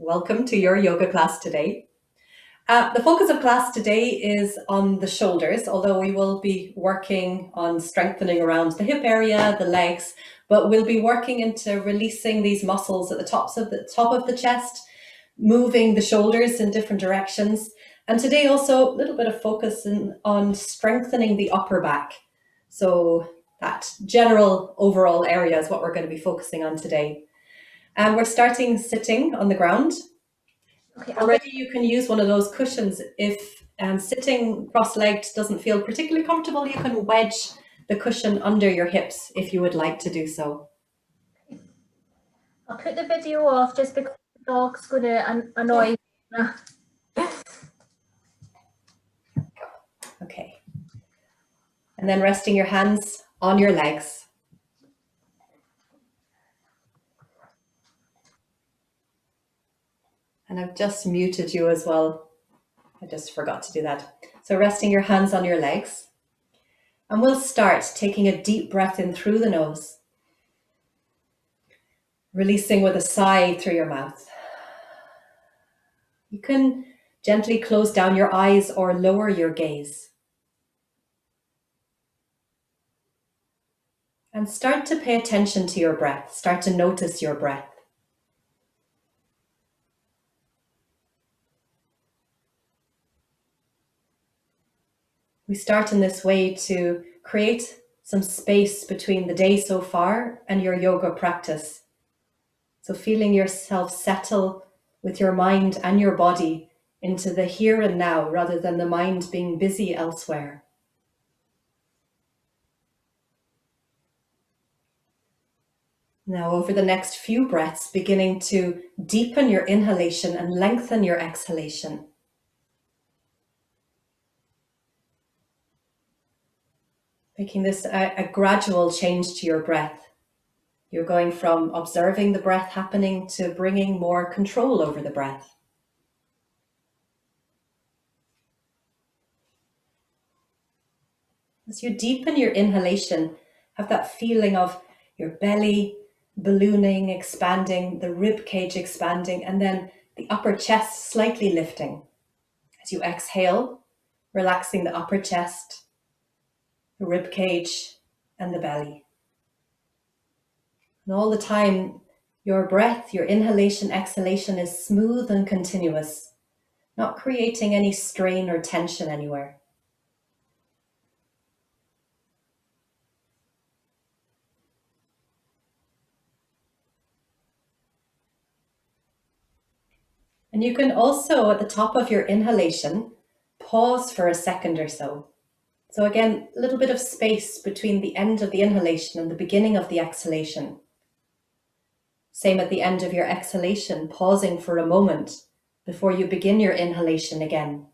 Welcome to your yoga class today. The focus of class today is on the shoulders, although we will be working on strengthening around the hip area, the legs, but we'll be working into releasing these muscles at the top of the chest, moving the shoulders in different directions. And today also a little bit of focus on strengthening the upper back. So that general overall area is what we're going to be focusing on today. And we're starting sitting on the ground. Okay, Already you can use one of those cushions. If sitting cross-legged doesn't feel particularly comfortable, you can wedge the cushion under your hips if you would like to do so. I'll put the video off just because the dog's going to annoy me. Okay. And then resting your hands on your legs. And I've just muted you as well. I just forgot to do that. So resting your hands on your legs. And we'll start taking a deep breath in through the nose. Releasing with a sigh through your mouth. You can gently close down your eyes or lower your gaze. And start to pay attention to your breath. Start to notice your breath. We start in this way to create some space between the day so far and your yoga practice. So feeling yourself settle with your mind and your body into the here and now rather than the mind being busy elsewhere. Now over the next few breaths, beginning to deepen your inhalation and lengthen your exhalation. Making this a gradual change to your breath. You're going from observing the breath happening to bringing more control over the breath. As you deepen your inhalation, have that feeling of your belly ballooning, expanding, the rib cage expanding, and then the upper chest slightly lifting. As you exhale, relaxing the upper chest, the rib cage, and the belly. And all the time, your breath, your inhalation, exhalation is smooth and continuous, not creating any strain or tension anywhere. And you can also, at the top of your inhalation, pause for a second or so. So again, a little bit of space between the end of the inhalation and the beginning of the exhalation. Same at the end of your exhalation, pausing for a moment before you begin your inhalation again.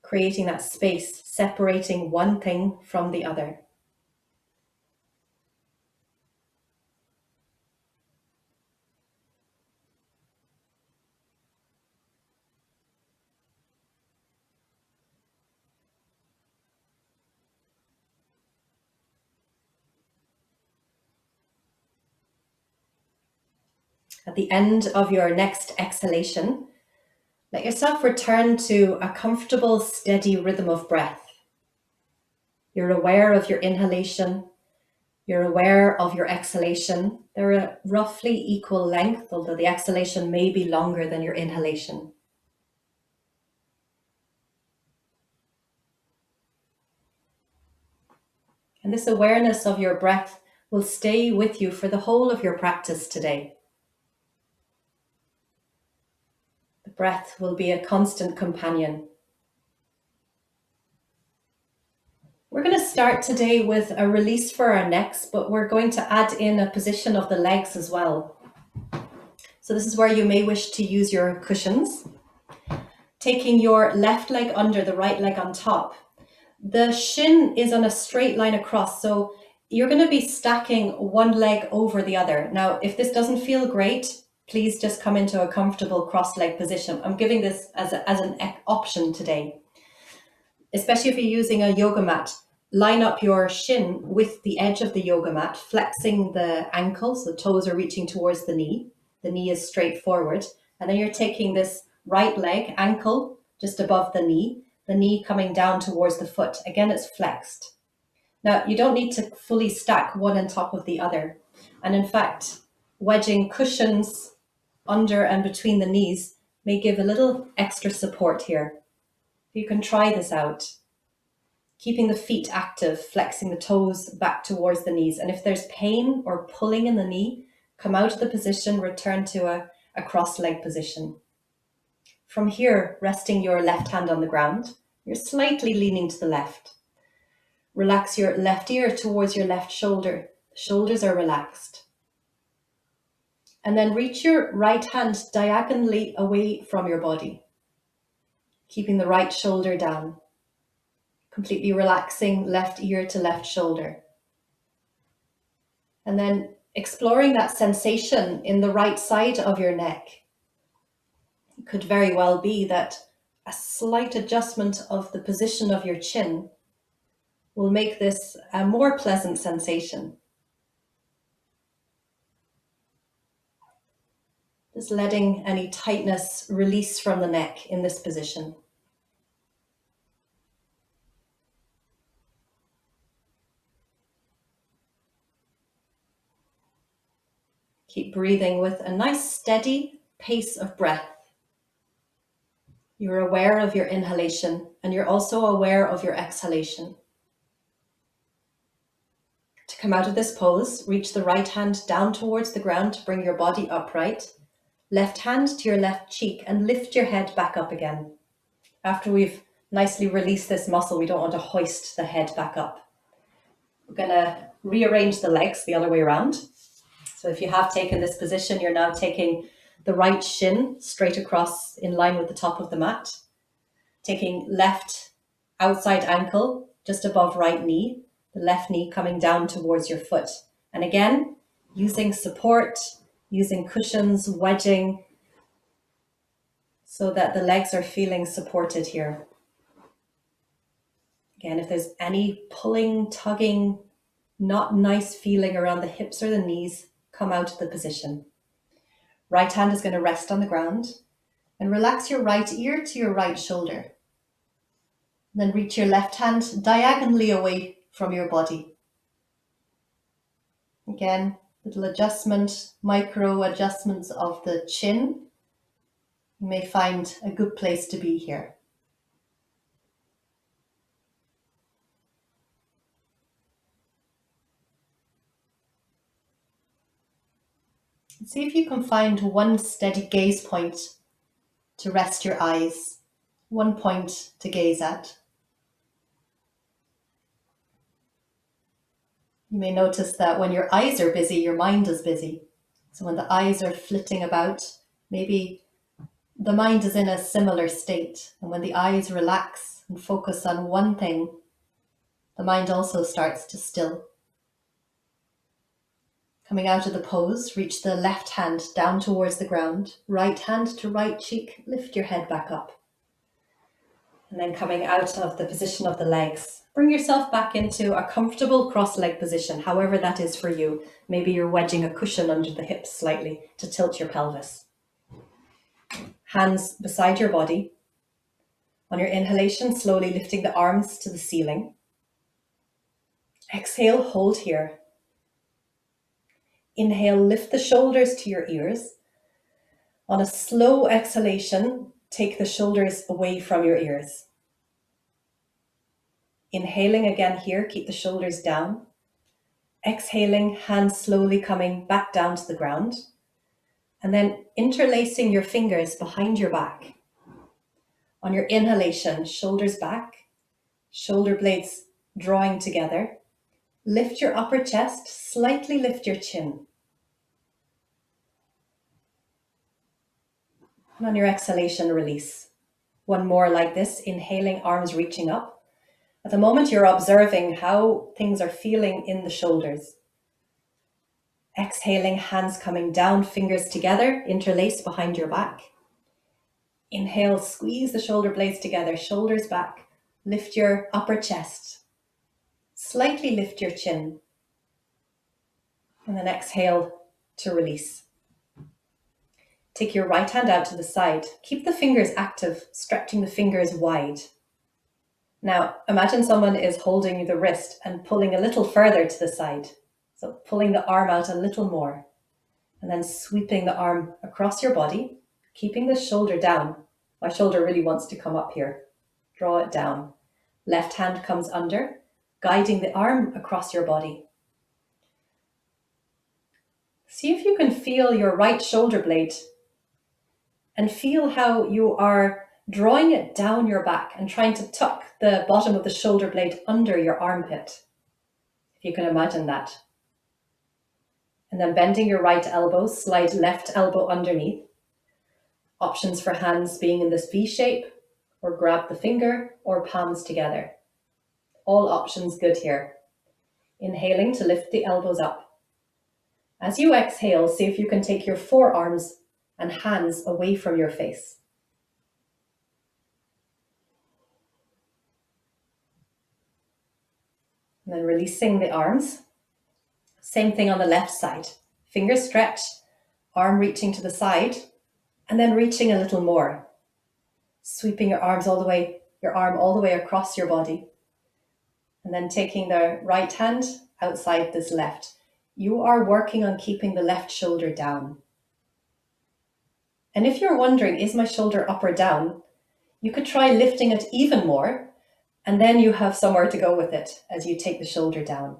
Creating that space, separating one thing from the other. At the end of your next exhalation, let yourself return to a comfortable, steady rhythm of breath. You're aware of your inhalation. You're aware of your exhalation. They're a roughly equal length, although the exhalation may be longer than your inhalation. And this awareness of your breath will stay with you for the whole of your practice today. The breath will be a constant companion. We're going to start today with a release for our necks, but we're going to add in a position of the legs as well. So this is where you may wish to use your cushions. Taking your left leg under, the right leg on top. The shin is on a straight line across, so you're going to be stacking one leg over the other. Now, if this doesn't feel great, please just come into a comfortable cross-leg position. I'm giving this as an option today. Especially if you're using a yoga mat, line up your shin with the edge of the yoga mat, flexing the ankles, the toes are reaching towards the knee. The knee is straight forward. And then you're taking this right leg, ankle, just above the knee coming down towards the foot. Again, it's flexed. Now, you don't need to fully stack one on top of the other. And in fact, wedging cushions under and between the knees may give a little extra support here. You can try this out. Keeping the feet active, flexing the toes back towards the knees. And if there's pain or pulling in the knee, come out of the position, return to a cross leg position. From here, resting your left hand on the ground, you're slightly leaning to the left. Relax your left ear towards your left shoulder. The shoulders are relaxed. And then reach your right hand diagonally away from your body, keeping the right shoulder down. Completely relaxing left ear to left shoulder. And then exploring that sensation in the right side of your neck. It could very well be that a slight adjustment of the position of your chin will make this a more pleasant sensation. Just letting any tightness release from the neck in this position. Keep breathing with a nice steady pace of breath. You're aware of your inhalation and you're also aware of your exhalation. To come out of this pose, reach the right hand down towards the ground to bring your body upright. Left hand to your left cheek and lift your head back up again. After we've nicely released this muscle, we don't want to hoist the head back up. We're going to rearrange the legs the other way around. So if you have taken this position, you're now taking the right shin straight across in line with the top of the mat. Taking left outside ankle just above right knee, the left knee coming down towards your foot. And again, using support, using cushions, wedging, so that the legs are feeling supported here. Again, if there's any pulling, tugging, not nice feeling around the hips or the knees, come out of the position. Right hand is going to rest on the ground and relax your right ear to your right shoulder. Then reach your left hand diagonally away from your body. Again, little adjustment, micro adjustments of the chin. You may find a good place to be here. See if you can find one steady gaze point to rest your eyes, one point to gaze at. You may notice that when your eyes are busy, your mind is busy. So when the eyes are flitting about, maybe the mind is in a similar state. And when the eyes relax and focus on one thing, the mind also starts to still. Coming out of the pose, reach the left hand down towards the ground, right hand to right cheek, lift your head back up. And then coming out of the position of the legs, bring yourself back into a comfortable cross-leg position, however that is for you. Maybe you're wedging a cushion under the hips slightly to tilt your pelvis. Hands beside your body. On your inhalation, slowly lifting the arms to the ceiling. Exhale, hold here. Inhale, lift the shoulders to your ears. On a slow exhalation, take the shoulders away from your ears. Inhaling again here, keep the shoulders down. Exhaling, hands slowly coming back down to the ground. And then interlacing your fingers behind your back. On your inhalation, shoulders back, shoulder blades drawing together. Lift your upper chest, slightly lift your chin. And on your exhalation, release. One more like this, inhaling, arms reaching up. At the moment, you're observing how things are feeling in the shoulders. Exhaling, hands coming down, fingers together, interlace behind your back. Inhale, squeeze the shoulder blades together, shoulders back. Lift your upper chest. Slightly lift your chin. And then exhale to release. Take your right hand out to the side. Keep the fingers active, stretching the fingers wide. Now, imagine someone is holding the wrist and pulling a little further to the side. So pulling the arm out a little more, and then sweeping the arm across your body, keeping the shoulder down. My shoulder really wants to come up here. Draw it down. Left hand comes under, guiding the arm across your body. See if you can feel your right shoulder blade and feel how you are drawing it down your back and trying to tuck the bottom of the shoulder blade under your armpit, if you can imagine that. And then bending your right elbow, slide left elbow underneath. Options for hands being in this V shape, or grab the finger, or palms together. All options good here. Inhaling to lift the elbows up. As you exhale, see if you can take your forearms and hands away from your face. And then releasing the arms. Same thing on the left side. Fingers stretched, arm reaching to the side, and then reaching a little more. Sweeping your arm all the way across your body. And then taking the right hand outside this left. You are working on keeping the left shoulder down. And if you're wondering, is my shoulder up or down? You could try lifting it even more, and then you have somewhere to go with it as you take the shoulder down.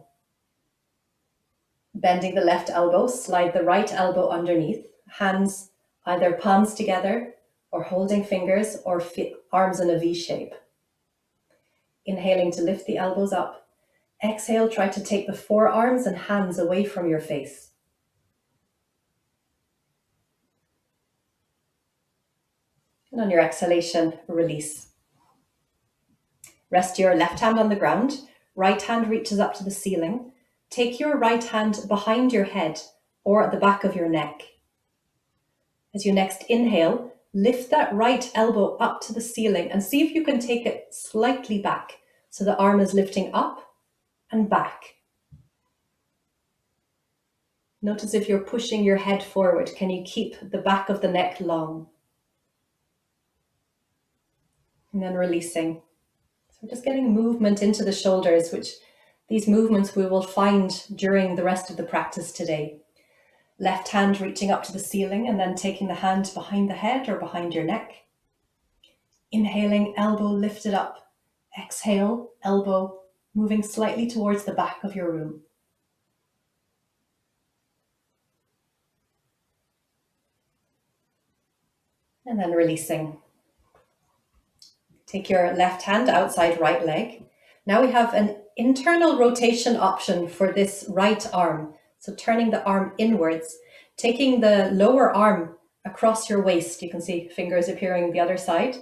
Bending the left elbow, slide the right elbow underneath, hands either palms together or holding fingers or arms in a V shape. Inhaling to lift the elbows up. Exhale, try to take the forearms and hands away from your face. And on your exhalation, release. Rest your left hand on the ground. Right hand reaches up to the ceiling. Take your right hand behind your head or at the back of your neck. As you next inhale, lift that right elbow up to the ceiling and see if you can take it slightly back so the arm is lifting up and back. Notice if you're pushing your head forward, can you keep the back of the neck long? And then releasing. So we're just getting movement into the shoulders, which these movements we will find during the rest of the practice today. Left hand reaching up to the ceiling and then taking the hand behind the head or behind your neck. Inhaling, elbow lifted up. Exhale, elbow moving slightly towards the back of your room. And then releasing. Take your left hand outside right leg. Now we have an internal rotation option for this right arm. So turning the arm inwards, taking the lower arm across your waist. You can see fingers appearing the other side.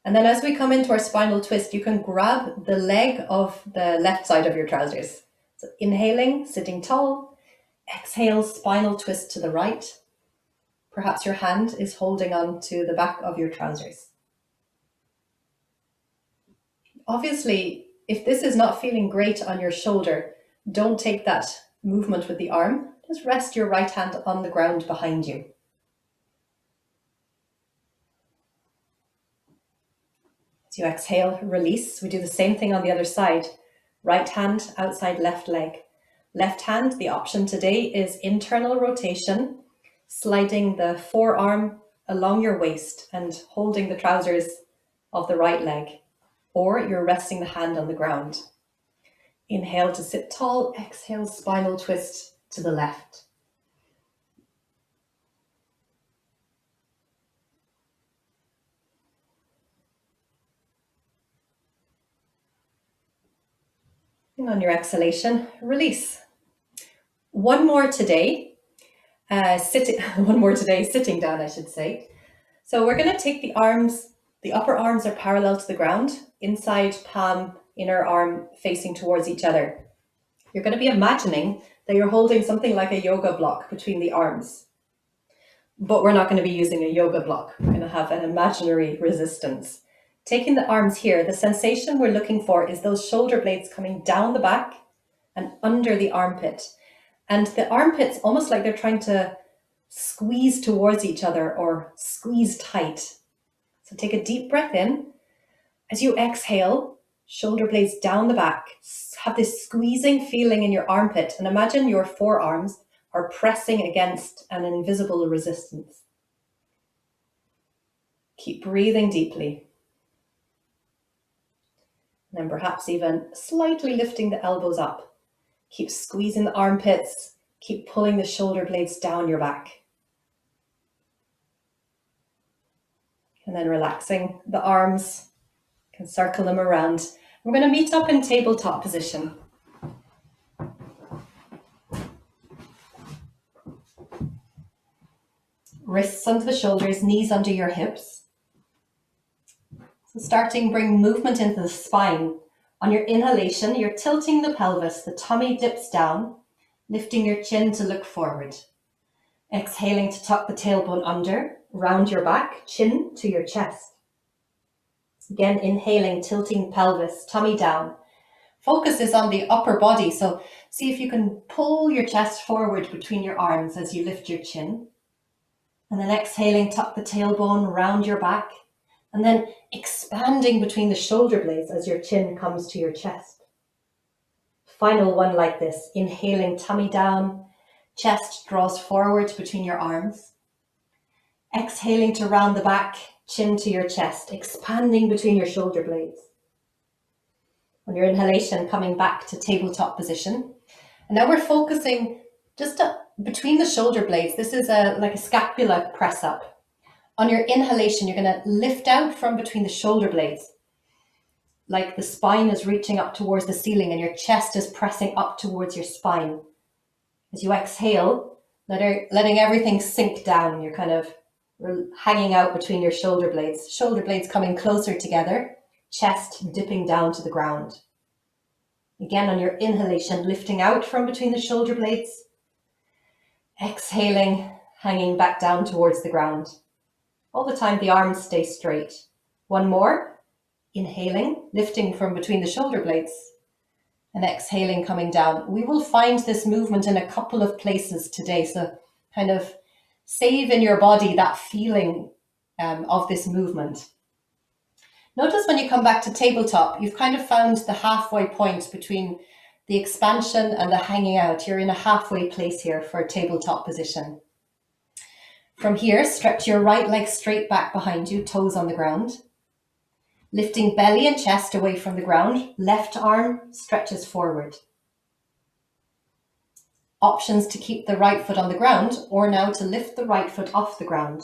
And then as we come into our spinal twist, you can grab the leg of the left side of your trousers. So inhaling, sitting tall. Exhale, spinal twist to the right. Perhaps your hand is holding on to the back of your trousers. Obviously, if this is not feeling great on your shoulder, don't take that movement with the arm. Just rest your right hand on the ground behind you. As you exhale, release. We do the same thing on the other side. Right hand outside left leg. Left hand, the option today is internal rotation, sliding the forearm along your waist and holding the trousers of the right leg. Or you're resting the hand on the ground. Inhale to sit tall, exhale, spinal twist to the left. And on your exhalation, release. One more today, sitting down, I should say. So we're going to take the arms, the upper arms are parallel to the ground, inside palm, inner arm facing towards each other. You're going to be imagining that you're holding something like a yoga block between the arms. But we're not going to be using a yoga block. We're going to have an imaginary resistance. Taking the arms here, the sensation we're looking for is those shoulder blades coming down the back and under the armpit. And the armpit's almost like they're trying to squeeze towards each other or squeeze tight. So take a deep breath in. As you exhale, shoulder blades down the back, have this squeezing feeling in your armpit, and imagine your forearms are pressing against an invisible resistance. Keep breathing deeply. And then perhaps even slightly lifting the elbows up. Keep squeezing the armpits, keep pulling the shoulder blades down your back. And then relaxing the arms, you can circle them around. We're going to meet up in tabletop position. Wrists under the shoulders, knees under your hips. So starting, bring movement into the spine. On your inhalation, you're tilting the pelvis, the tummy dips down, lifting your chin to look forward. Exhaling to tuck the tailbone under, round your back, chin to your chest. Again, inhaling, tilting pelvis, tummy down. Focus is on the upper body, so see if you can pull your chest forward between your arms as you lift your chin. And then exhaling, tuck the tailbone, round your back. And then expanding between the shoulder blades as your chin comes to your chest. Final one like this, inhaling, tummy down, chest draws forward between your arms. Exhaling to round the back, chin to your chest, expanding between your shoulder blades. On your inhalation, coming back to tabletop position. And now we're focusing just between the shoulder blades. This is like a scapula press up. On your inhalation, you're going to lift out from between the shoulder blades, like the spine is reaching up towards the ceiling and your chest is pressing up towards your spine. As you exhale, letting everything sink down. You're kind of hanging out between your shoulder blades coming closer together, chest dipping down to the ground. Again, on your inhalation, lifting out from between the shoulder blades, exhaling, hanging back down towards the ground. All the time, the arms stay straight. One more, inhaling, lifting from between the shoulder blades, and exhaling, coming down. We will find this movement in a couple of places today, so kind of save in your body that feeling of this movement. Notice when you come back to tabletop, you've kind of found the halfway point between the expansion and the hanging out. You're in a halfway place here for tabletop position. From here, stretch your right leg straight back behind you, toes on the ground. Lifting belly and chest away from the ground, left arm stretches forward. Options to keep the right foot on the ground or now to lift the right foot off the ground.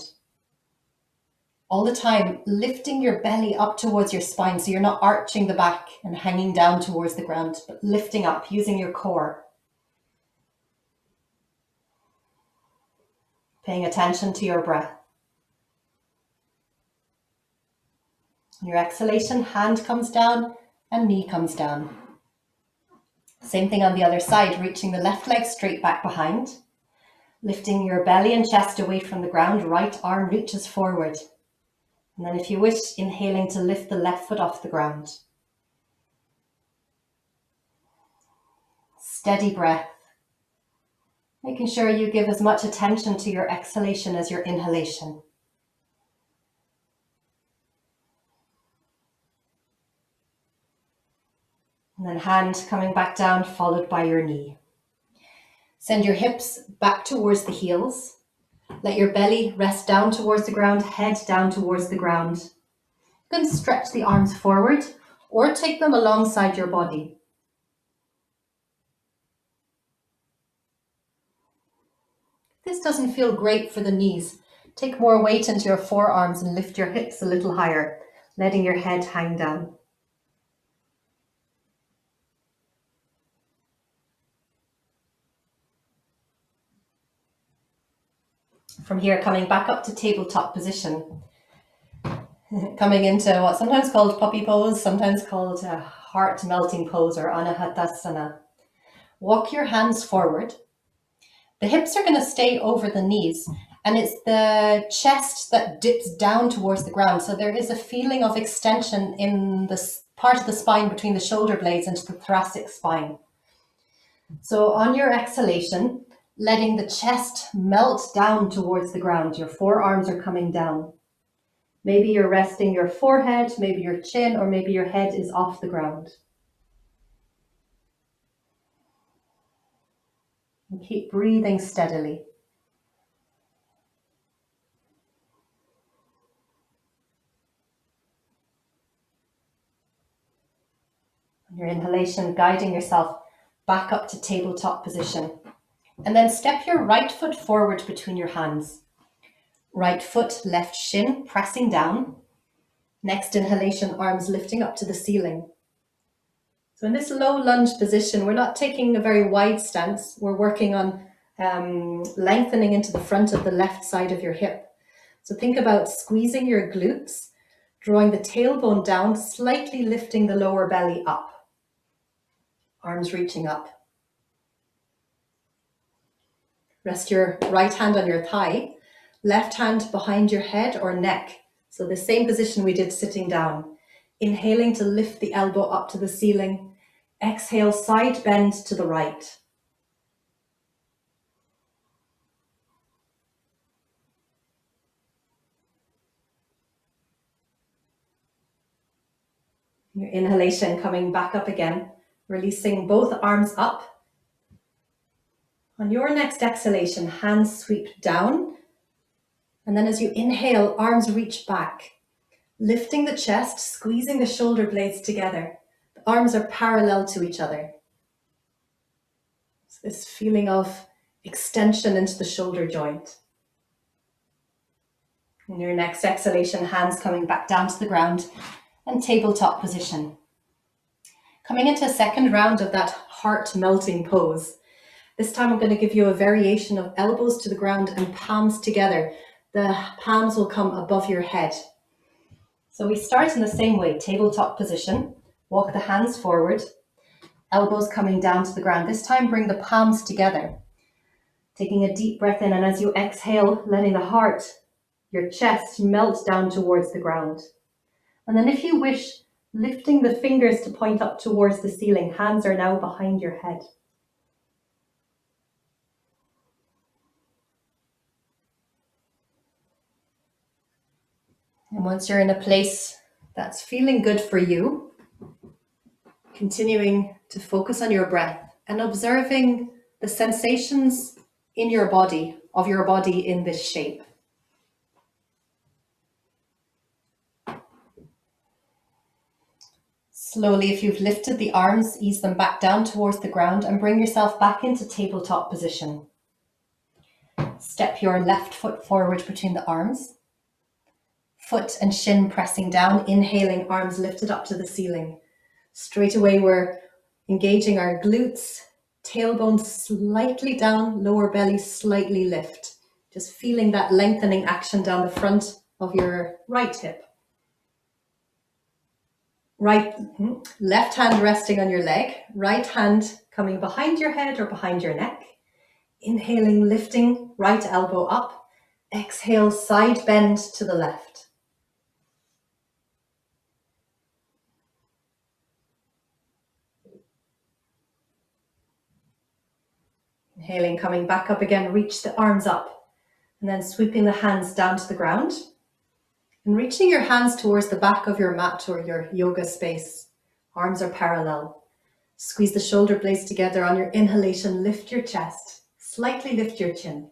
All the time, lifting your belly up towards your spine so you're not arching the back and hanging down towards the ground, but lifting up using your core. Paying attention to your breath. On your exhalation, hand comes down and knee comes down. Same thing on the other side, reaching the left leg straight back behind. Lifting your belly and chest away from the ground, right arm reaches forward. And then if you wish, inhaling to lift the left foot off the ground. Steady breath. Making sure you give as much attention to your exhalation as your inhalation. And then hand coming back down, followed by your knee. Send your hips back towards the heels. Let your belly rest down towards the ground, head down towards the ground. You can stretch the arms forward or take them alongside your body. This doesn't feel great for the knees. Take more weight into your forearms and lift your hips a little higher, letting your head hang down. From here, coming back up to tabletop position. Coming into what's sometimes called puppy pose, sometimes called a heart melting pose or anahatasana. Walk your hands forward. The hips are going to stay over the knees, and it's the chest that dips down towards the ground. So there is a feeling of extension in this part of the spine between the shoulder blades into the thoracic spine. So on your exhalation, letting the chest melt down towards the ground. Your forearms are coming down. Maybe you're resting your forehead, maybe your chin, or maybe your head is off the ground. And keep breathing steadily. On your inhalation, guiding yourself back up to tabletop position. And then step your right foot forward between your hands. Right foot, left shin, pressing down. Next inhalation, arms lifting up to the ceiling. So in this low lunge position, we're not taking a very wide stance. We're working on lengthening into the front of the left side of your hip. So think about squeezing your glutes, drawing the tailbone down, slightly lifting the lower belly up. Arms reaching up. Rest your right hand on your thigh, left hand behind your head or neck. So the same position we did sitting down. Inhaling to lift the elbow up to the ceiling. Exhale, side bend to the right. Your inhalation coming back up again, releasing both arms up. On your next exhalation, hands sweep down. And then as you inhale, arms reach back, lifting the chest, squeezing the shoulder blades together. The arms are parallel to each other. So this feeling of extension into the shoulder joint. In your next exhalation, hands coming back down to the ground and tabletop position. Coming into a second round of that heart melting pose. This time I'm going to give you a variation of elbows to the ground and palms together. The palms will come above your head. So we start in the same way, tabletop position. Walk the hands forward, elbows coming down to the ground. This time bring the palms together. Taking a deep breath in, and as you exhale, letting the heart, your chest melt down towards the ground. And then if you wish, lifting the fingers to point up towards the ceiling. Hands are now behind your head. And once you're in a place that's feeling good for you, continuing to focus on your breath and observing the sensations in your body, of your body in this shape. Slowly, if you've lifted the arms, ease them back down towards the ground and bring yourself back into tabletop position. Step your left foot forward between the arms. Foot and shin pressing down, inhaling, arms lifted up to the ceiling. Straight away, we're engaging our glutes, tailbone slightly down, lower belly slightly lift. Just feeling that lengthening action down the front of your right hip. Left hand resting on your leg, right hand coming behind your head or behind your neck. Inhaling, lifting, right elbow up. Exhale, side bend to the left. Inhaling, coming back up again, reach the arms up, and then sweeping the hands down to the ground. And reaching your hands towards the back of your mat or your yoga space. Arms are parallel. Squeeze the shoulder blades together. On your inhalation, lift your chest. Slightly lift your chin.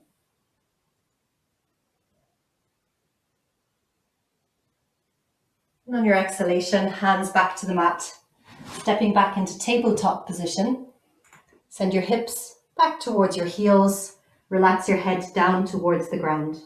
And on your exhalation, hands back to the mat. Stepping back into tabletop position. Send your hips back towards your heels. Relax your head down towards the ground.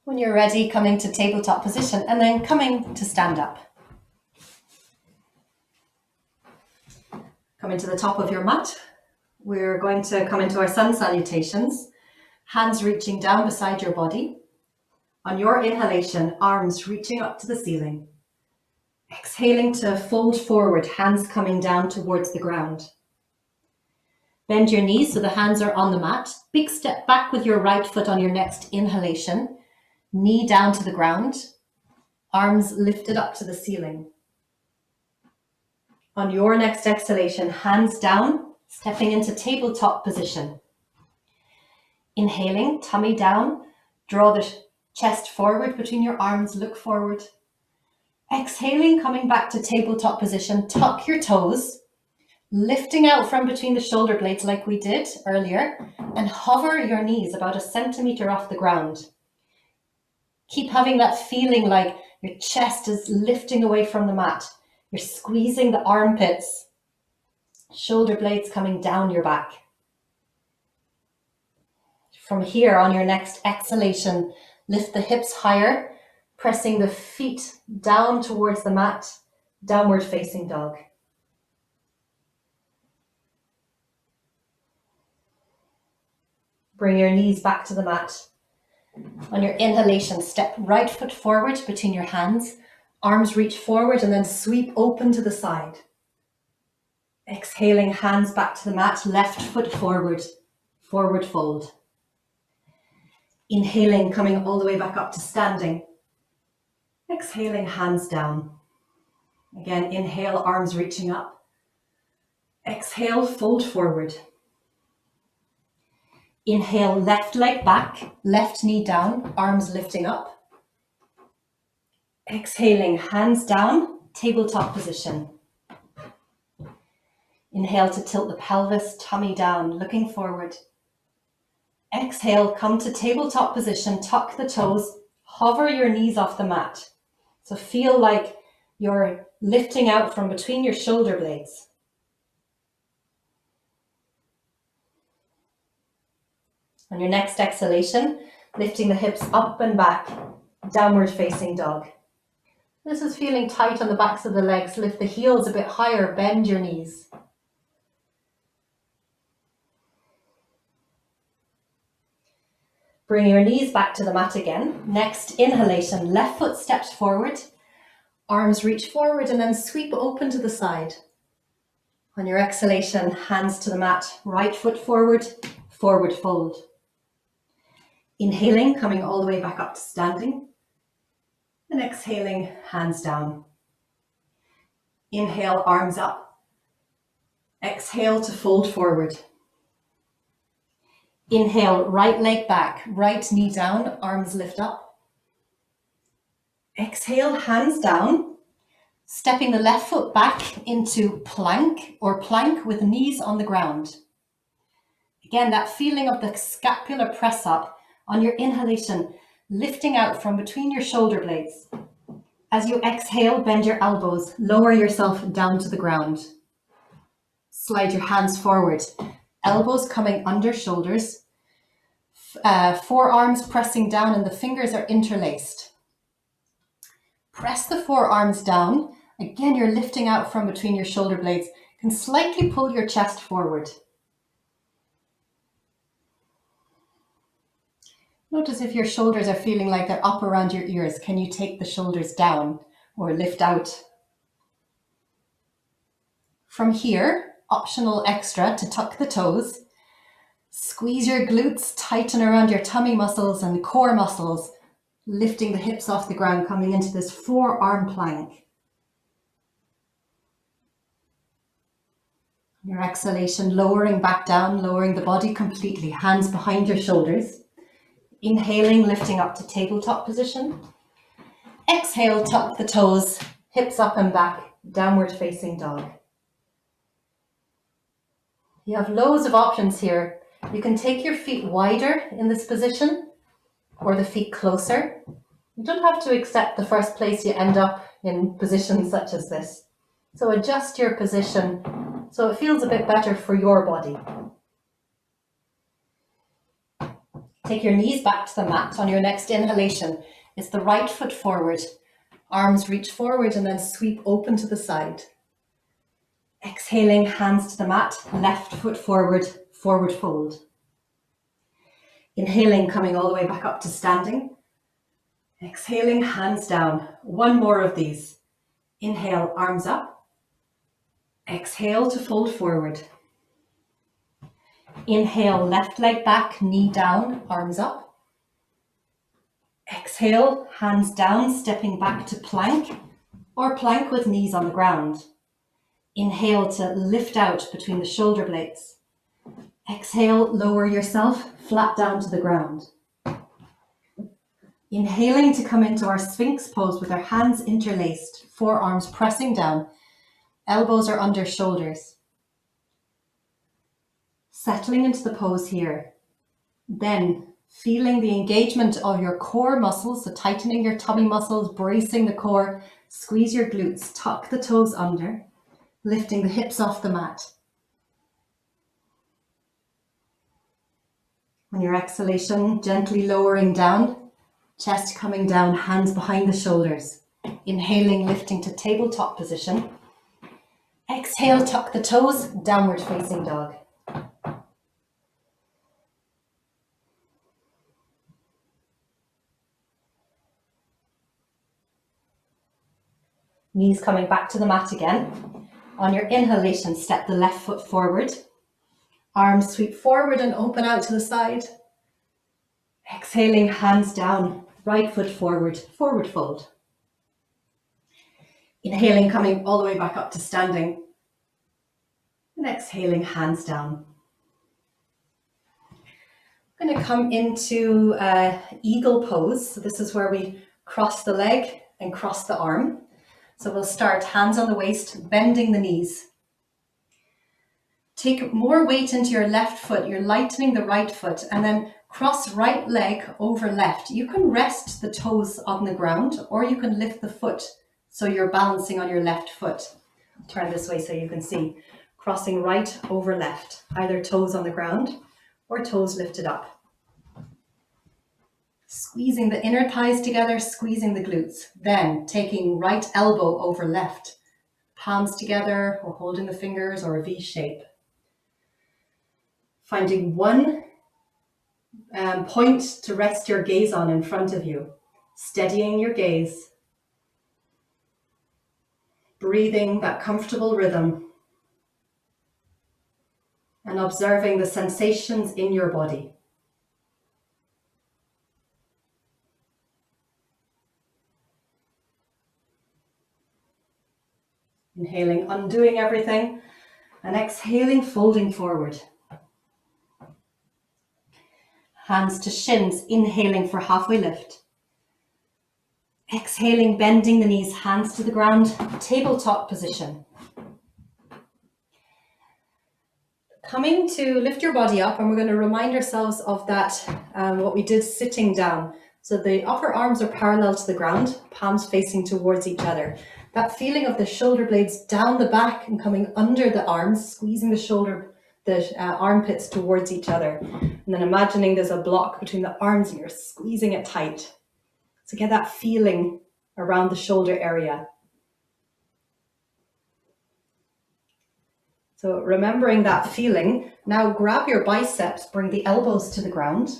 When you're ready, coming to tabletop position and then coming to stand up. Coming to the top of your mat, we're going to come into our sun salutations, hands reaching down beside your body. On your inhalation, arms reaching up to the ceiling. Exhaling to fold forward, hands coming down towards the ground. Bend your knees so the hands are on the mat. Big step back with your right foot on your next inhalation. Knee down to the ground. Arms lifted up to the ceiling. On your next exhalation, hands down, stepping into tabletop position. Inhaling, tummy down, draw the chest forward between your arms, look forward. Exhaling, coming back to tabletop position, tuck your toes, lifting out from between the shoulder blades like we did earlier, and hover your knees about 1 centimeter off the ground. Keep having that feeling like your chest is lifting away from the mat. You're squeezing the armpits, shoulder blades coming down your back. From here, on your next exhalation, lift the hips higher, pressing the feet down towards the mat, downward facing dog. Bring your knees back to the mat. On your inhalation, step right foot forward between your hands, arms reach forward and then sweep open to the side. Exhaling, hands back to the mat, left foot forward, forward fold. Inhaling, coming all the way back up to standing. Exhaling, hands down. Again, inhale, arms reaching up. Exhale, fold forward. Inhale, left leg back, left knee down, arms lifting up. Exhaling, hands down, tabletop position. Inhale to tilt the pelvis, tummy down, looking forward. Exhale, come to tabletop position, tuck the toes, hover your knees off the mat. So feel like you're lifting out from between your shoulder blades. On your next exhalation, lifting the hips up and back, downward facing dog. This is feeling tight on the backs of the legs. Lift the heels a bit higher, bend your knees. Bring your knees back to the mat again. Next inhalation, left foot steps forward, arms reach forward and then sweep open to the side. On your exhalation, hands to the mat, right foot forward, forward fold. Inhaling, coming all the way back up to standing. And exhaling, hands down. Inhale, arms up. Exhale to fold forward. Inhale, right leg back, right knee down, arms lift up. Exhale, hands down, stepping the left foot back into plank or plank with knees on the ground. Again, that feeling of the scapular press up on your inhalation, lifting out from between your shoulder blades. As you exhale, bend your elbows, lower yourself down to the ground. Slide your hands forward. Elbows coming under shoulders, forearms pressing down and the fingers are interlaced. Press the forearms down. Again, you're lifting out from between your shoulder blades. You can slightly pull your chest forward. Notice if your shoulders are feeling like they're up around your ears. Can you take the shoulders down or lift out? From here, optional extra to tuck the toes. Squeeze your glutes, tighten around your tummy muscles and core muscles, lifting the hips off the ground, coming into this forearm plank. Your exhalation, lowering back down, lowering the body completely, hands behind your shoulders. Inhaling, lifting up to tabletop position. Exhale, tuck the toes, hips up and back, downward facing dog. You have loads of options here. You can take your feet wider in this position or the feet closer. You don't have to accept the first place you end up in positions such as this. So adjust your position so it feels a bit better for your body. Take your knees back to the mat on your next inhalation. It's the right foot forward. Arms reach forward and then sweep open to the side. Exhaling, hands to the mat, left foot forward, forward fold. Inhaling, coming all the way back up to standing. Exhaling, hands down. One more of these. Inhale, arms up. Exhale to fold forward. Inhale, left leg back, knee down, arms up. Exhale, hands down, stepping back to plank or plank with knees on the ground. Inhale to lift out between the shoulder blades. Exhale, lower yourself flat down to the ground. Inhaling to come into our Sphinx pose with our hands interlaced, forearms pressing down, elbows are under shoulders. Settling into the pose here. Then feeling the engagement of your core muscles, so tightening your tummy muscles, bracing the core, squeeze your glutes, tuck the toes under, lifting the hips off the mat. On your exhalation, gently lowering down, chest coming down, hands behind the shoulders. Inhaling, lifting to tabletop position. Exhale, tuck the toes, downward facing dog. Knees coming back to the mat again. On your inhalation, step the left foot forward. Arms sweep forward and open out to the side. Exhaling, hands down, right foot forward, forward fold. Inhaling, coming all the way back up to standing. And exhaling, hands down. I'm going to come into eagle pose. So this is where we cross the leg and cross the arm. So we'll start hands on the waist, bending the knees. Take more weight into your left foot. You're lightening the right foot and then cross right leg over left. You can rest the toes on the ground or you can lift the foot so you're balancing on your left foot. Turn this way so you can see. Crossing right over left, either toes on the ground or toes lifted up. Squeezing the inner thighs together, squeezing the glutes. Then taking right elbow over left, palms together or holding the fingers or a V shape. Finding one point to rest your gaze on in front of you, steadying your gaze, breathing that comfortable rhythm, and observing the sensations in your body. Inhaling, undoing everything, and exhaling, folding forward. Hands to shins, inhaling for halfway lift. Exhaling, bending the knees, hands to the ground, tabletop position. Coming to lift your body up, and we're going to remind ourselves of that, what we did sitting down. So the upper arms are parallel to the ground, palms facing towards each other. That feeling of the shoulder blades down the back and coming under the arms, squeezing the armpits towards each other. And then imagining there's a block between the arms and you're squeezing it tight. So get that feeling around the shoulder area. So remembering that feeling, now grab your biceps, bring the elbows to the ground.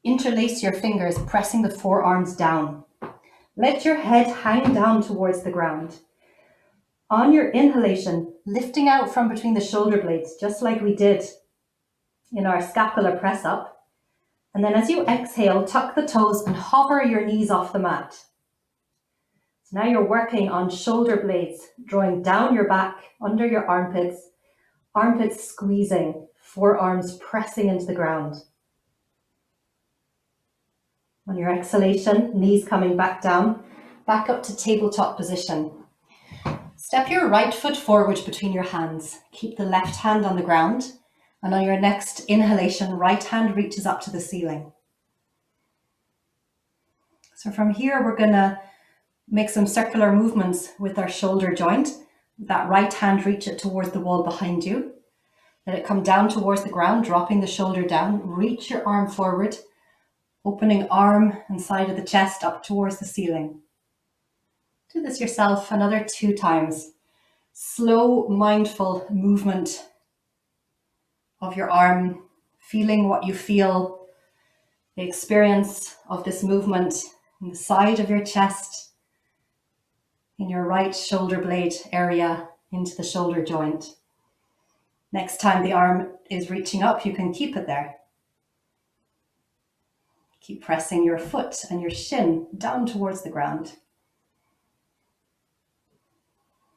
Interlace your fingers, pressing the forearms down. Let your head hang down towards the ground. On your inhalation, lifting out from between the shoulder blades, just like we did in our scapular press up. And then as you exhale, tuck the toes and hover your knees off the mat. So now you're working on shoulder blades, drawing down your back, under your armpits squeezing, forearms pressing into the ground. On your exhalation, knees coming back down, back up to tabletop position. Step your right foot forward between your hands. Keep the left hand on the ground. And on your next inhalation, right hand reaches up to the ceiling. So from here, we're going to make some circular movements with our shoulder joint. That right hand, reach it towards the wall behind you. Let it come down towards the ground, dropping the shoulder down. Reach your arm forward, opening arm and side of the chest up towards the ceiling. Do this yourself another 2 times. Slow, mindful movement of your arm, feeling what you feel, the experience of this movement in the side of your chest, in your right shoulder blade area, into the shoulder joint. Next time the arm is reaching up, you can keep it there. Keep pressing your foot and your shin down towards the ground.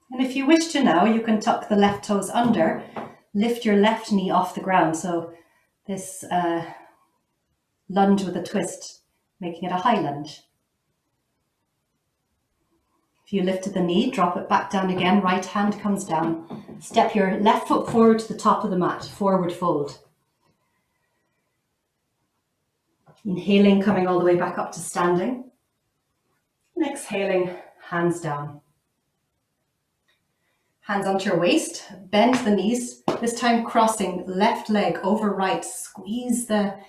And if you wish to now, you can tuck the left toes under, lift your left knee off the ground. So this lunge with a twist, making it a high lunge. If you lifted the knee, drop it back down again, right hand comes down. Step your left foot forward to the top of the mat, forward fold. Inhaling, coming all the way back up to standing. And exhaling, hands down. Hands onto your waist, bend the knees, this time crossing left leg over right. Squeeze the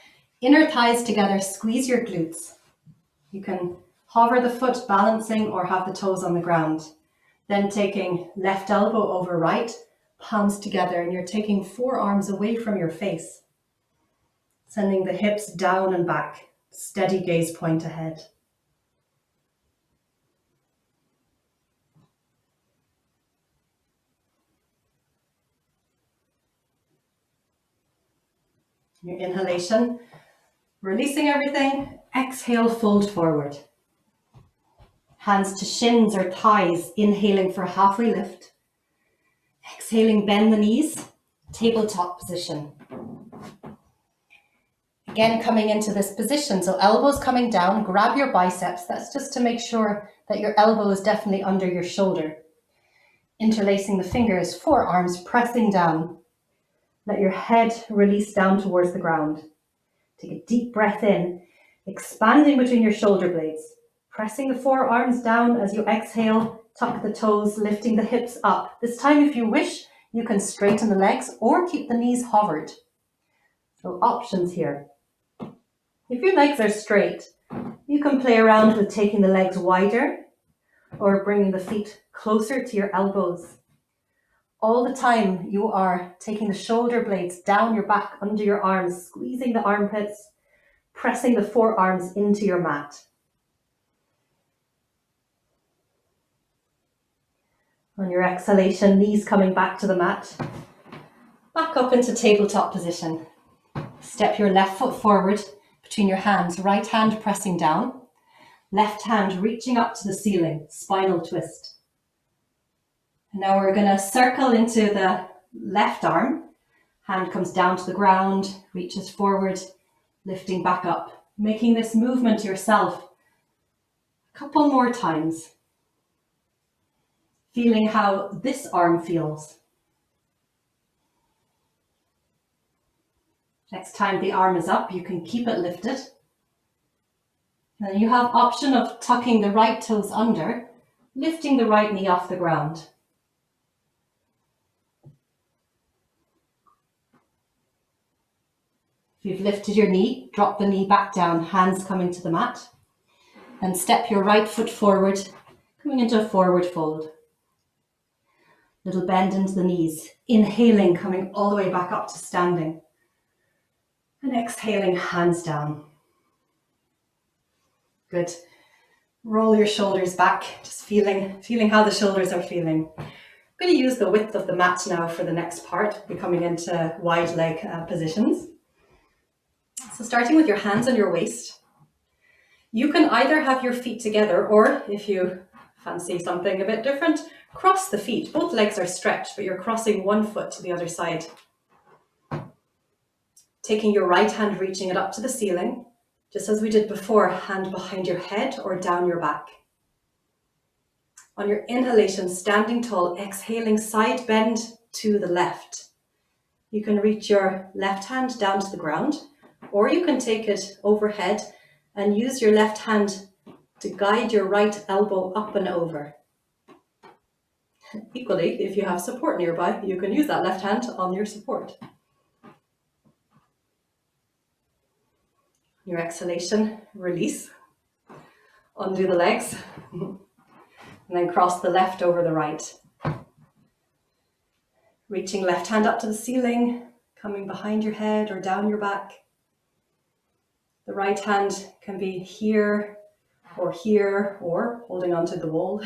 inner thighs together, squeeze your glutes. You can hover the foot balancing or have the toes on the ground. Then taking left elbow over right, palms together, and you're taking forearms away from your face. Sending the hips down and back, steady gaze point ahead. Your inhalation, releasing everything, exhale, fold forward. Hands to shins or thighs, inhaling for a halfway lift. Exhaling, bend the knees, tabletop position. Again, coming into this position, so elbows coming down, grab your biceps. That's just to make sure that your elbow is definitely under your shoulder. Interlacing the fingers, forearms pressing down. Let your head release down towards the ground. Take a deep breath in, expanding between your shoulder blades. Pressing the forearms down as you exhale, tuck the toes, lifting the hips up. This time, if you wish, you can straighten the legs or keep the knees hovered. So options here. If your legs are straight, you can play around with taking the legs wider or bringing the feet closer to your elbows. All the time you are taking the shoulder blades down your back, under your arms, squeezing the armpits, pressing the forearms into your mat. On your exhalation, knees coming back to the mat. Back up into tabletop position. Step your left foot forward between your hands, right hand pressing down, left hand reaching up to the ceiling, spinal twist. And now we're going to circle into the left arm. Hand comes down to the ground, reaches forward, lifting back up. Making this movement yourself a couple more times. Feeling how this arm feels. Next time the arm is up, you can keep it lifted. And you have option of tucking the right toes under, lifting the right knee off the ground. If you've lifted your knee, drop the knee back down, hands coming to the mat. And step your right foot forward, coming into a forward fold. Little bend into the knees. Inhaling, coming all the way back up to standing. And exhaling, hands down. Good. Roll your shoulders back, just feeling how the shoulders are feeling. I'm going to use the width of the mat now for the next part. We're coming into wide leg positions. So starting with your hands on your waist, you can either have your feet together or, if you fancy something a bit different, cross the feet. Both legs are stretched, but you're crossing one foot to the other side. Taking your right hand, reaching it up to the ceiling, just as we did before, hand behind your head or down your back. On your inhalation, standing tall, exhaling, side bend to the left. You can reach your left hand down to the ground, or you can take it overhead and use your left hand to guide your right elbow up and over. Equally, if you have support nearby, you can use that left hand on your support. Your exhalation, release, undo the legs, and then cross the left over the right. Reaching left hand up to the ceiling, coming behind your head or down your back. The right hand can be here or holding onto the wall.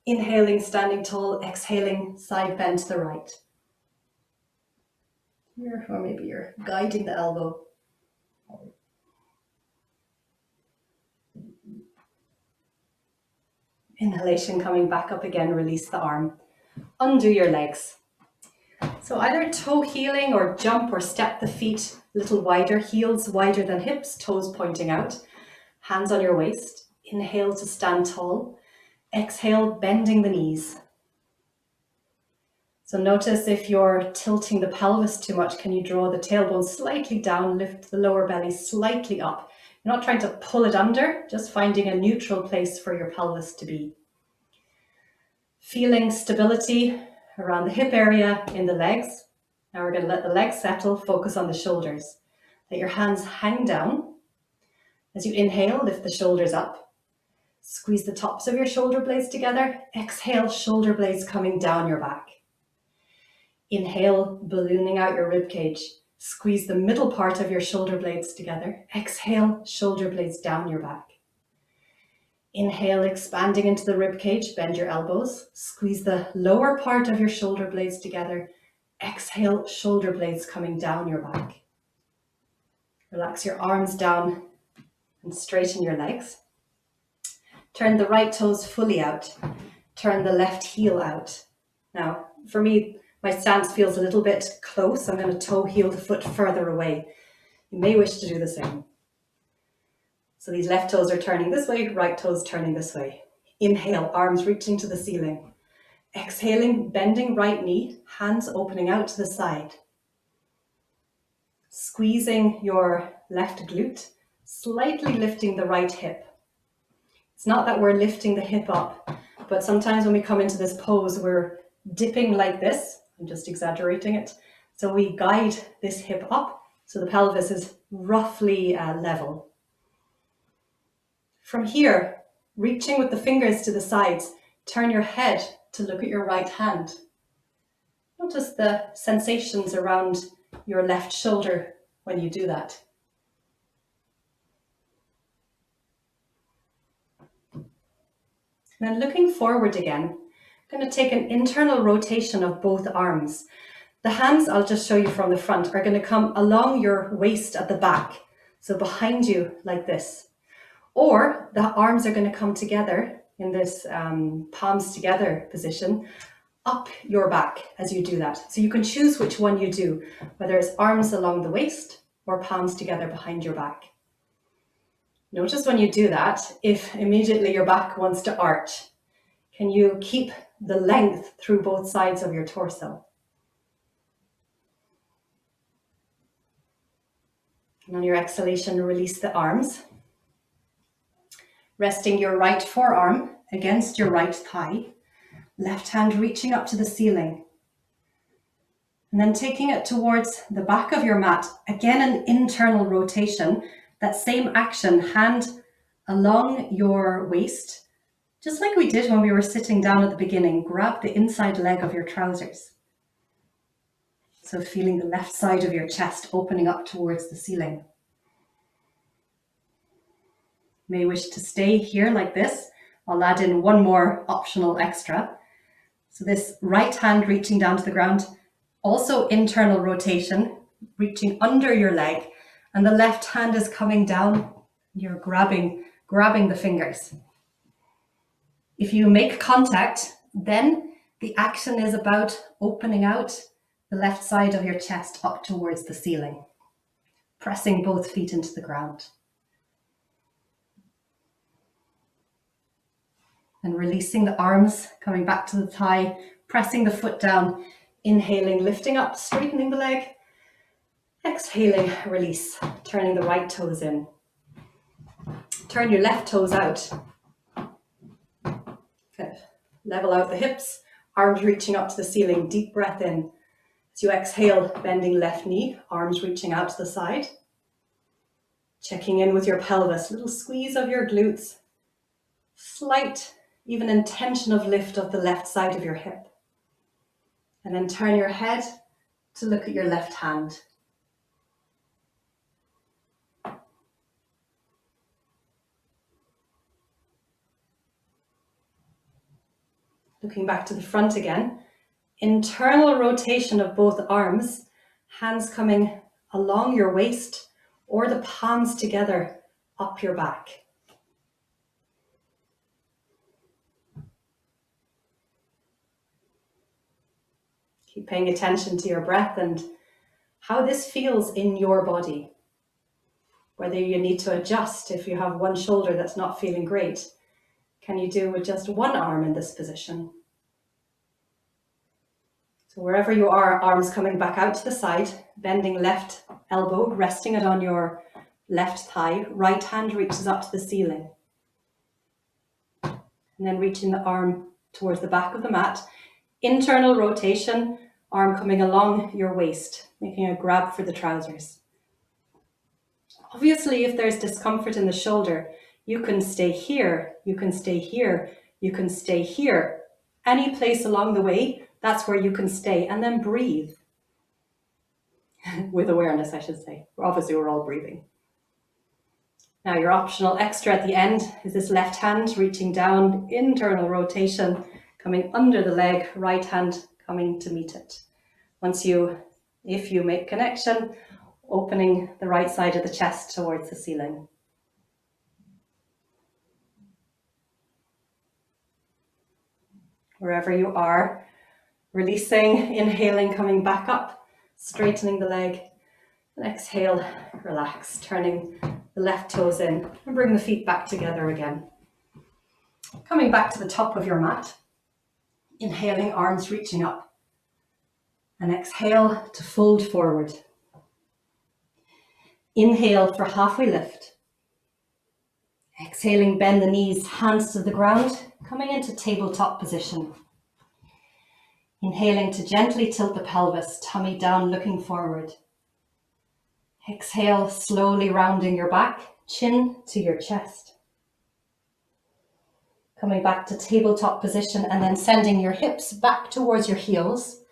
Inhaling, standing tall, exhaling, side bend to the right. Or maybe you're guiding the elbow. Inhalation coming back up again, release the arm. Undo your legs. So either toe heeling or jump or step the feet a little wider, heels wider than hips, toes pointing out, hands on your waist. Inhale to stand tall. Exhale, bending the knees. So notice if you're tilting the pelvis too much, can you draw the tailbone slightly down, lift the lower belly slightly up. You're not trying to pull it under, just finding a neutral place for your pelvis to be. Feeling stability around the hip area in the legs. Now we're going to let the legs settle, focus on the shoulders. Let your hands hang down. As you inhale, lift the shoulders up. Squeeze the tops of your shoulder blades together. Exhale, shoulder blades coming down your back. Inhale, ballooning out your rib cage. Squeeze the middle part of your shoulder blades together. Exhale, shoulder blades down your back. Inhale, expanding into the rib cage, bend your elbows. Squeeze the lower part of your shoulder blades together. Exhale, shoulder blades coming down your back. Relax your arms down and straighten your legs. Turn the right toes fully out. Turn the left heel out. Now, for me, my stance feels a little bit close. I'm going to toe heel the foot further away. You may wish to do the same. So these left toes are turning this way, right toes turning this way. Inhale, arms reaching to the ceiling. Exhaling, bending right knee, hands opening out to the side. Squeezing your left glute, slightly lifting the right hip. It's not that we're lifting the hip up, but sometimes when we come into this pose, we're dipping like this. I'm just exaggerating it. So we guide this hip up so the pelvis is roughly level. From here, reaching with the fingers to the sides, turn your head to look at your right hand. Notice the sensations around your left shoulder when you do that. And then looking forward again, I'm going to take an internal rotation of both arms. The hands, I'll just show you from the front, are going to come along your waist at the back. So behind you like this. Or the arms are going to come together in this palms together position, up your back as you do that. So you can choose which one you do, whether it's arms along the waist or palms together behind your back. Notice when you do that, if immediately your back wants to arch, can you keep the length through both sides of your torso? And on your exhalation, release the arms. Resting your right forearm against your right thigh, left hand reaching up to the ceiling. And then taking it towards the back of your mat, again an internal rotation, that same action, hand along your waist, just like we did when we were sitting down at the beginning, grab the inside leg of your trousers. So feeling the left side of your chest opening up towards the ceiling. May wish to stay here like this. I'll add in one more optional extra. So this right hand reaching down to the ground, also internal rotation, reaching under your leg, and the left hand is coming down. You're grabbing the fingers. If you make contact, then the action is about opening out the left side of your chest up towards the ceiling, pressing both feet into the ground. And releasing the arms, coming back to the thigh, pressing the foot down, inhaling, lifting up, straightening the leg. Exhaling, release, turning the right toes in. Turn your left toes out. Okay. Level out the hips, arms reaching up to the ceiling, deep breath in. As you exhale, bending left knee, arms reaching out to the side. Checking in with your pelvis, little squeeze of your glutes. Slight, even intention of lift of the left side of your hip. And then turn your head to look at your left hand. Looking back to the front again, internal rotation of both arms Hands coming along your waist or the palms together up your back. Keep paying attention to your breath and how this feels in your body. Whether you need to adjust if you have one shoulder that's not feeling great. Can you do with just one arm in this position? So wherever you are, arms coming back out to the side, bending left elbow, resting it on your left thigh, right hand reaches up to the ceiling. And then reaching the arm towards the back of the mat. Internal rotation, arm coming along your waist, making a grab for the trousers. Obviously, if there's discomfort in the shoulder, you can stay here, you can stay here, you can stay here. Any place along the way, that's where you can stay, and then breathe. With awareness, I should say. Obviously, we're all breathing. Now, your optional extra at the end is this left hand reaching down, internal rotation, coming under the leg, right hand coming to meet it. If you make connection, opening the right side of the chest towards the ceiling. Wherever you are, releasing, inhaling, coming back up, straightening the leg, and exhale, relax, turning the left toes in, and bring the feet back together again. Coming back to the top of your mat, inhaling, arms reaching up, and exhale to fold forward. Inhale for halfway lift. Exhaling, bend the knees, hands to the ground, coming into tabletop position. Inhaling to gently tilt the pelvis, tummy down, looking forward. Exhale, slowly rounding your back, chin to your chest. Coming back to tabletop position and then sending your hips back towards your heels.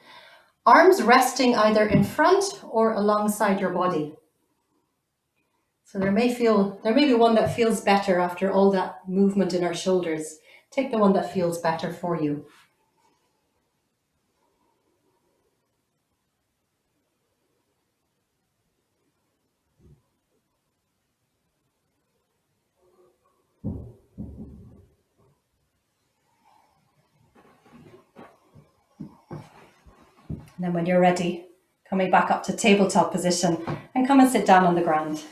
Arms resting either in front or alongside your body. So there may be one that feels better after all that movement in our shoulders. Take the one that feels better for you. And then when you're ready, coming back up to tabletop position and come and sit down on the ground.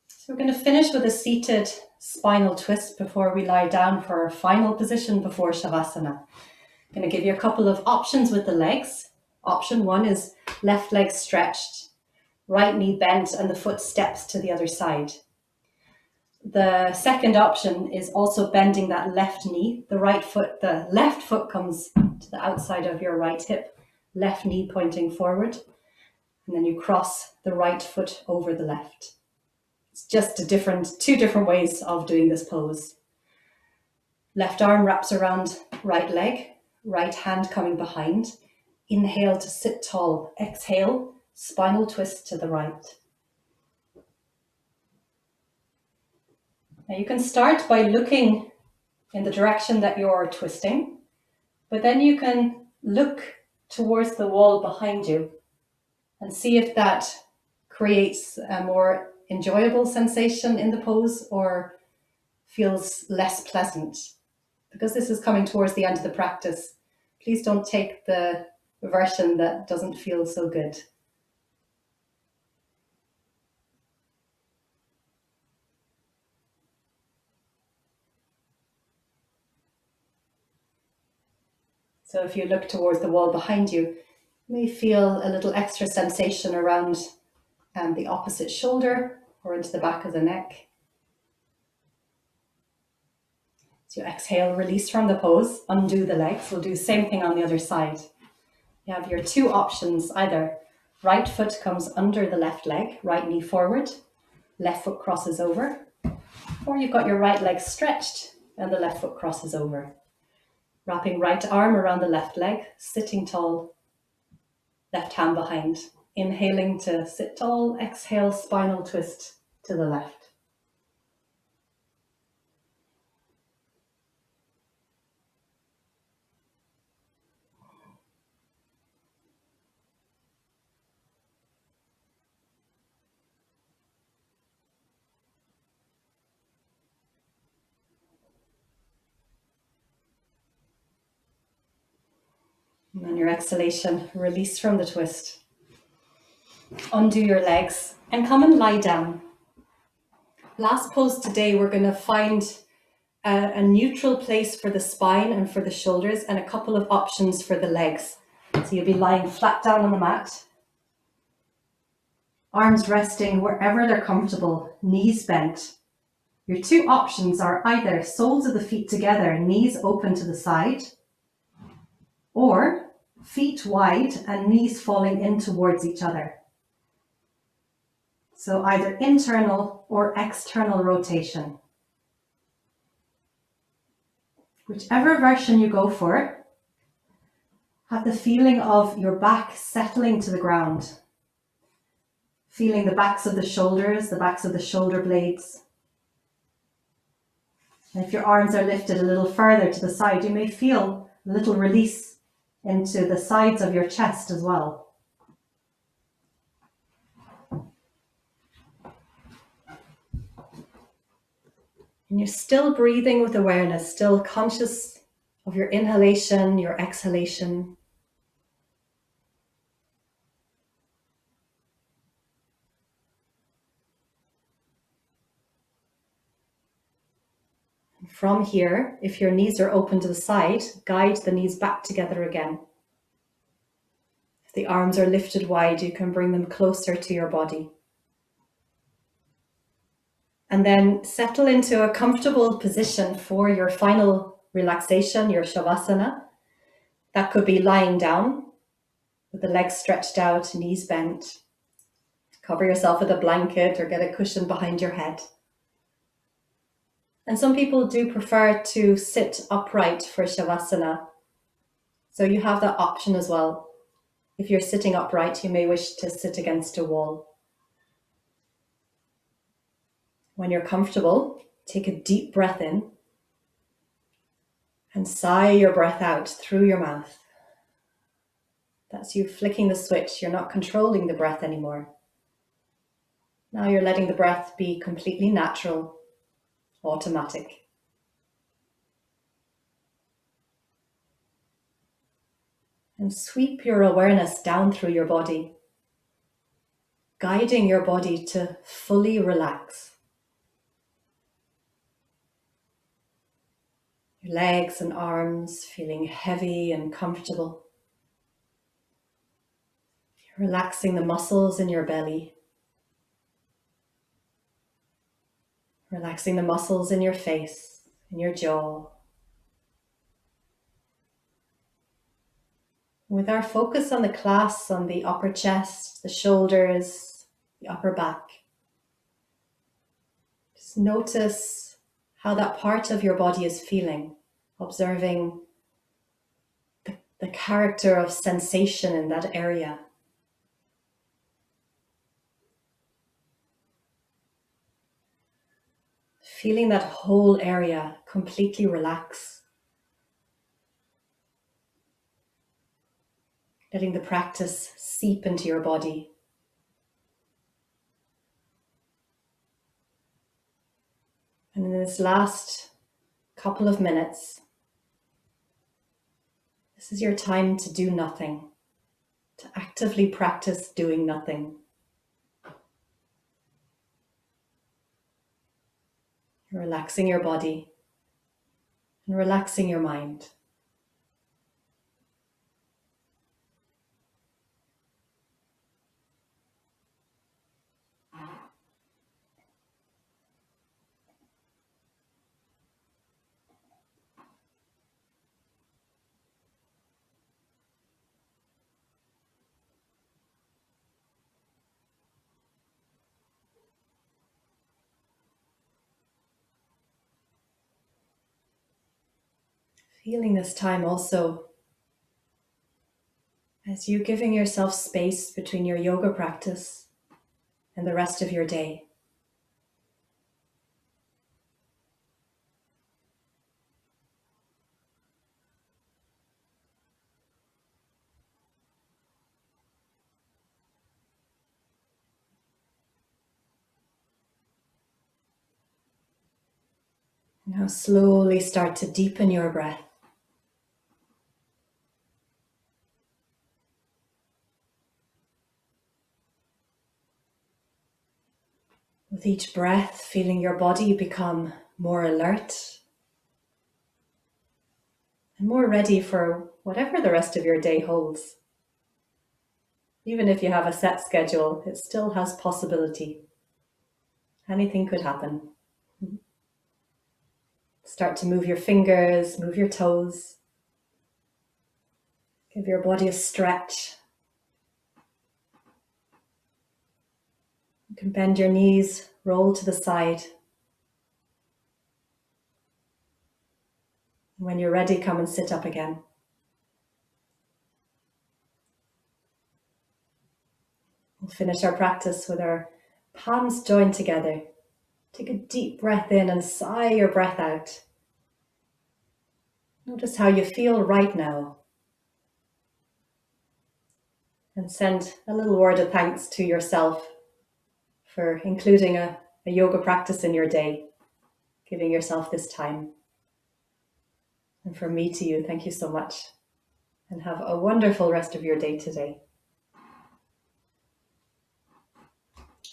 So we're going to finish with a seated spinal twist before we lie down for our final position before Shavasana. I'm going to give you a couple of options with the legs. Option one is left leg stretched, right knee bent, and the foot steps to the other side. The second option is also bending that left knee, the left foot comes to the outside of your right hip, left knee pointing forward, and then you cross the right foot over the left. It's just two different ways of doing this pose. Left arm wraps around right leg, right hand coming behind. Inhale to sit tall, exhale, spinal twist to the right. Now you can start by looking in the direction that you're twisting, but then you can look towards the wall behind you and see if that creates a more enjoyable sensation in the pose or feels less pleasant. Because this is coming towards the end of the practice, please don't take the version that doesn't feel so good. So if you look towards the wall behind you, you may feel a little extra sensation around the opposite shoulder or into the back of the neck. So exhale, release from the pose, undo the legs. We'll do the same thing on the other side. You have your two options, either right foot comes under the left leg, right knee forward, left foot crosses over, or you've got your right leg stretched and the left foot crosses over. Wrapping right arm around the left leg, sitting tall, left hand behind. Inhaling to sit tall, exhale, spinal twist to the left. And on your exhalation, release from the twist. Undo your legs and come and lie down. Last pose today, we're going to find a neutral place for the spine and for the shoulders and a couple of options for the legs. So you'll be lying flat down on the mat, arms resting wherever they're comfortable, knees bent. Your two options are either soles of the feet together, knees open to the side, or feet wide and knees falling in towards each other. So either internal or external rotation. Whichever version you go for, have the feeling of your back settling to the ground. Feeling the backs of the shoulders, the backs of the shoulder blades. And if your arms are lifted a little further to the side, you may feel a little release into the sides of your chest as well. And you're still breathing with awareness, still conscious of your inhalation, your exhalation. And from here, if your knees are open to the side, guide the knees back together again. If the arms are lifted wide, you can bring them closer to your body. And then settle into a comfortable position for your final relaxation, your shavasana. That could be lying down with the legs stretched out, knees bent. Cover yourself with a blanket or get a cushion behind your head. And some people do prefer to sit upright for shavasana. So you have that option as well. If you're sitting upright, you may wish to sit against a wall. When you're comfortable, take a deep breath in and sigh your breath out through your mouth. That's you flicking the switch. You're not controlling the breath anymore. Now you're letting the breath be completely natural, automatic. And sweep your awareness down through your body, guiding your body to fully relax. Your legs and arms feeling heavy and comfortable. You're relaxing the muscles in your belly. Relaxing the muscles in your face, in your jaw. With our focus on the clasps on the upper chest, the shoulders, the upper back, just notice how that part of your body is feeling, observing the character of sensation in that area. Feeling that whole area completely relax. Letting the practice seep into your body. And in this last couple of minutes, this is your time to do nothing, to actively practice doing nothing. You're relaxing your body and relaxing your mind. Feeling this time also as you giving yourself space between your yoga practice and the rest of your day. Now slowly start to deepen your breath. With each breath, feeling your body become more alert and more ready for whatever the rest of your day holds. Even if you have a set schedule, it still has possibility. Anything could happen. Start to move your fingers, move your toes. Give your body a stretch. You can bend your knees, roll to the side. When you're ready, come and sit up again. We'll finish our practice with our palms joined together. Take a deep breath in and sigh your breath out. Notice how you feel right now. And send a little word of thanks to yourself for including a yoga practice in your day, giving yourself this time. And from me to you, thank you so much. And have a wonderful rest of your day today.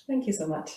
Thank you so much.